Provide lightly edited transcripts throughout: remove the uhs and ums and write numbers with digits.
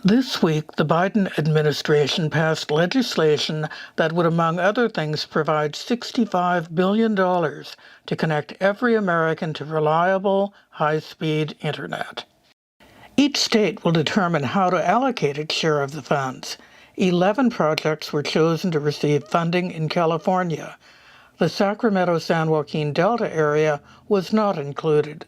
This week, the Biden administration passed legislation that would, among other things, provide $65 billion to connect every American to reliable, high-speed internet. Each state will determine how to allocate its share of the funds. 11 projects were chosen to receive funding in California. The Sacramento-San Joaquin Delta area was not included.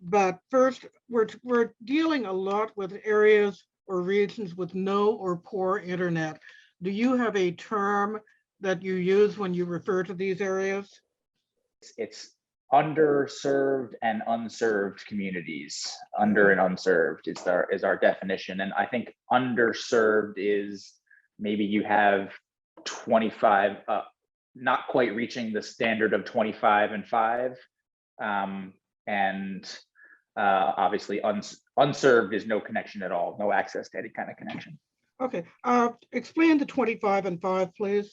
But first, we're dealing a lot with areas or regions with no or poor internet. Do you have a term that you use when you refer to these areas? It's underserved and unserved communities. Under and unserved is our definition. And I think underserved is maybe you have 25, not quite reaching the standard of 25 and 5. And obviously unserved is no connection at all, no access to any kind of connection. Okay, explain the 25 and 5, please.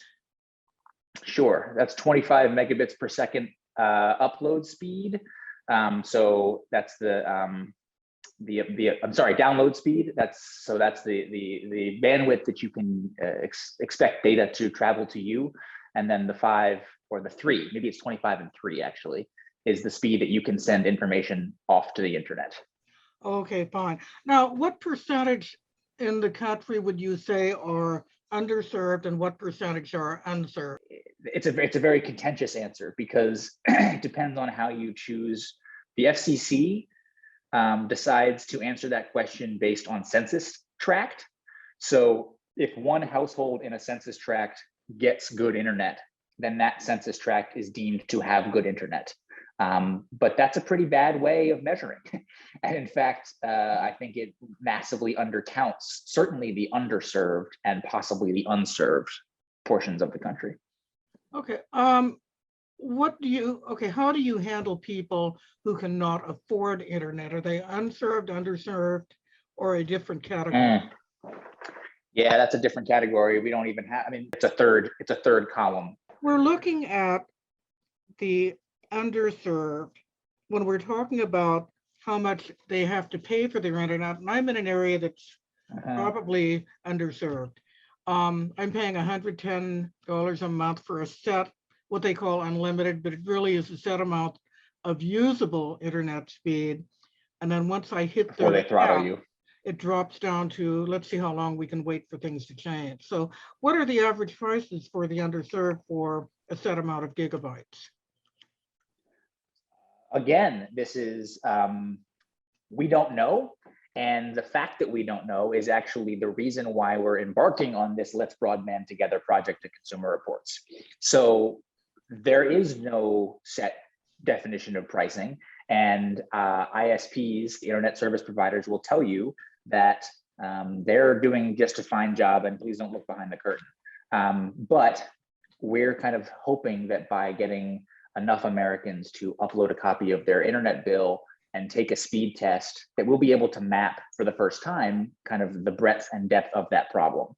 Sure, that's 25 megabits per second upload speed. So that's download speed. That's the bandwidth that you can expect data to travel to you. And then the 5 or the 3, maybe it's 25 and 3 actually, is the speed that you can send information off to the internet. Okay, fine. Now, what percentage in the country would you say are underserved and what percentage are unserved? It's a very contentious answer because it depends on how you choose. The FCC decides to answer that question based on census tract. So if one household in a census tract gets good internet, then that census tract is deemed to have good internet. But that's a pretty bad way of measuring. And in fact, I think it massively undercounts certainly the underserved and possibly the unserved portions of the country. Okay. How do you handle people who cannot afford internet? Are they unserved, underserved, or a different category? Yeah, that's a different category. We don't even have, I mean, it's a third column. We're looking at the underserved when we're talking about how much they have to pay for their internet. And I'm in an area that's probably underserved. I'm paying $110 a month for a set, what they call unlimited, but it really is a set amount of usable internet speed. And then once I hit before they throttle you, it drops down to, let's see how long we can wait for things to change. So what are the average prices for the underserved for a set amount of gigabytes? Again, this is, we don't know. And the fact that we don't know is actually the reason why we're embarking on this Let's Broadband Together project to Consumer Reports. So there is no set definition of pricing, and ISPs, the internet service providers, will tell you that they're doing just a fine job, and please don't look behind the curtain. But we're kind of hoping that by getting enough Americans to upload a copy of their internet bill and take a speed test, that we'll be able to map for the first time kind of the breadth and depth of that problem.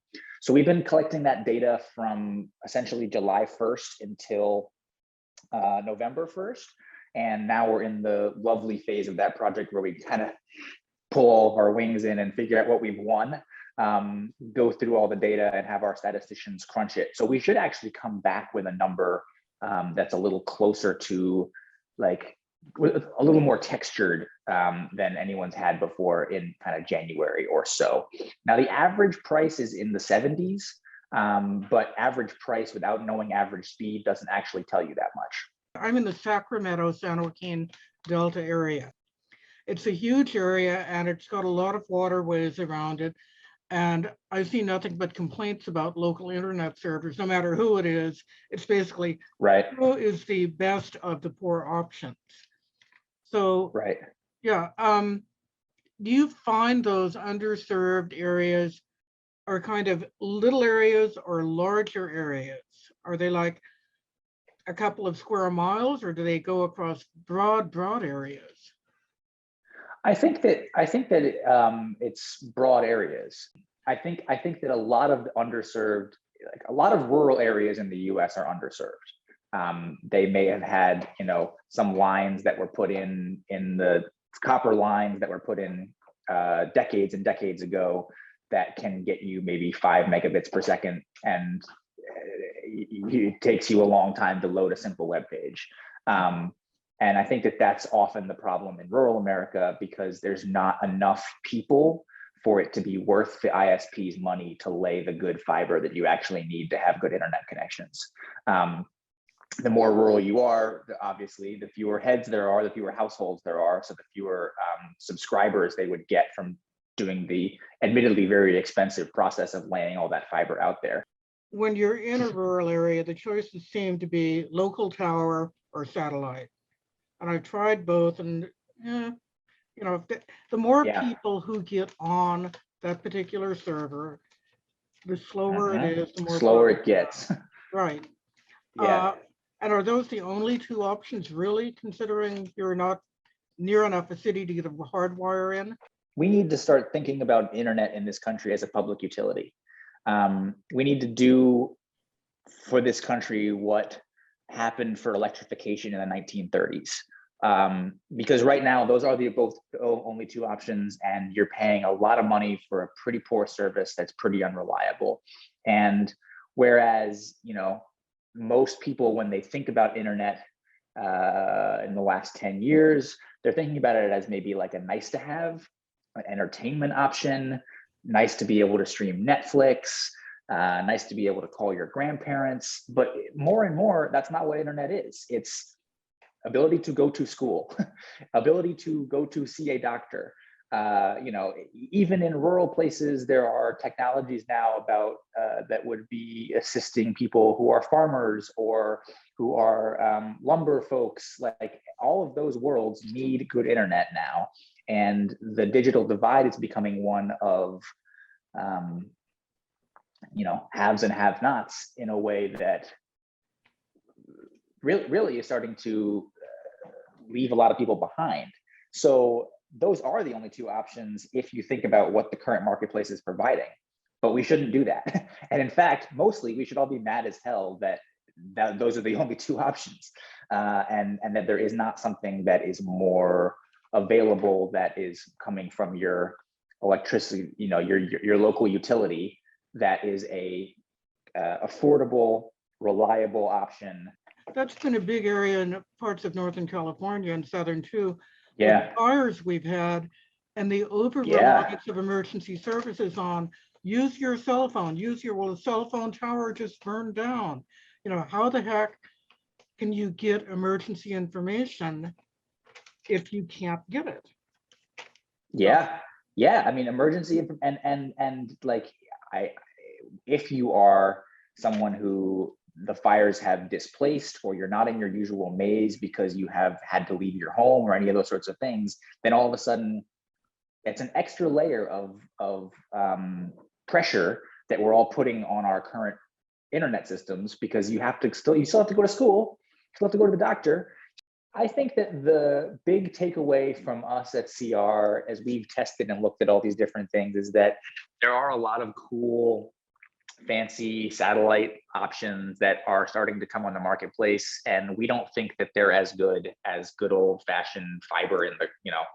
So we've been collecting that data from essentially July 1st until November 1st. And now we're in the lovely phase of that project where we kind of pull all of our wings in and figure out what we've won, go through all the data and have our statisticians crunch it. So we should actually come back with a number that's a little closer to, like, a little more textured than anyone's had before in kind of January or so. Now, the average price is in the 70s, but average price without knowing average speed doesn't actually tell you that much. I'm in the Sacramento-San Joaquin Delta area. It's a huge area and it's got a lot of waterways around it. And I see nothing but complaints about local internet servers, no matter who it is. It's basically, right, who is the best of the poor options? So, right. Yeah. Do you find those underserved areas are kind of little areas or larger areas? Are they like a couple of square miles, or do they go across broad areas? I think that it's broad areas. I think that a lot of the underserved, like a lot of rural areas in the U.S. are underserved. They may have had, some lines that were put in the copper lines that were put in decades and decades ago that can get you maybe 5 megabits per second, and it takes you a long time to load a simple web page. And I think that that's often the problem in rural America, because there's not enough people for it to be worth the ISP's money to lay the good fiber that you actually need to have good internet connections. The more rural you are, obviously, the fewer heads there are, the fewer households there are, so the fewer subscribers they would get from doing the admittedly very expensive process of laying all that fiber out there. When you're in a rural area, the choices seem to be local tower or satellite. And I've tried both, and the more people who get on that particular server, the slower it is, the more slower it gets. Right. Yeah. And are those the only two options, really, considering you're not near enough a city to get a hardwire in? We need to start thinking about internet in this country as a public utility. We need to do for this country what happened for electrification in the 1930s. Because right now, those are the only two options, and you're paying a lot of money for a pretty poor service that's pretty unreliable. And whereas, most people, when they think about internet in the last 10 years, they're thinking about it as maybe like a nice to have, an entertainment option, nice to be able to stream Netflix, nice to be able to call your grandparents. But more and more, that's not what internet is. It's ability to go to school, ability to go to see a doctor. Even in rural places, there are technologies now about that would be assisting people who are farmers or who are lumber folks. Like, all of those worlds need good internet now, and the digital divide is becoming one of haves and have-nots in a way that really is starting to leave a lot of people behind. So those are the only two options if you think about what the current marketplace is providing. But we shouldn't do that. And in fact, mostly we should all be mad as hell that those are the only two options, and that there is not something that is more available that is coming from your electricity, your local utility, that is a affordable, reliable option. That's been a big area in parts of Northern California and Southern too. Yeah. The fires we've had and the over-reliance of emergency services on use your cell phone, the cell phone tower just burned down. How the heck can you get emergency information if you can't get it? Yeah. I mean, emergency and like, if you are someone who the fires have displaced, or you're not in your usual maze because you have had to leave your home or any of those sorts of things, then all of a sudden it's an extra layer of pressure that we're all putting on our current internet systems, because you still have to go to school, you still have to go to the doctor. I think that the big takeaway from us at CR, as we've tested and looked at all these different things, is that there are a lot of cool, fancy satellite options that are starting to come on the marketplace, and we don't think that they're as good old-fashioned fiber in the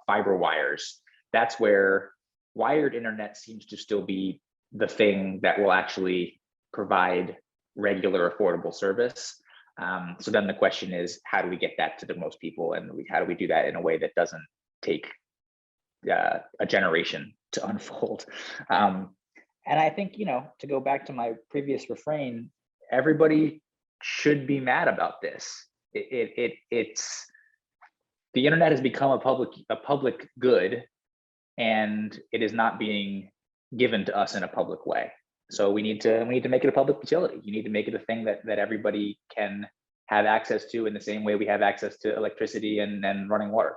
fiber wires. That's where wired internet seems to still be the thing that will actually provide regular, affordable service. So then the question is, how do we get that to the most people, and how do we do that in a way that doesn't take a generation to unfold? And I think, to go back to my previous refrain, everybody should be mad about this. It's the internet has become a public good, and it is not being given to us in a public way. So we need to make it a public utility. You need to make it a thing that everybody can have access to in the same way we have access to electricity and running water.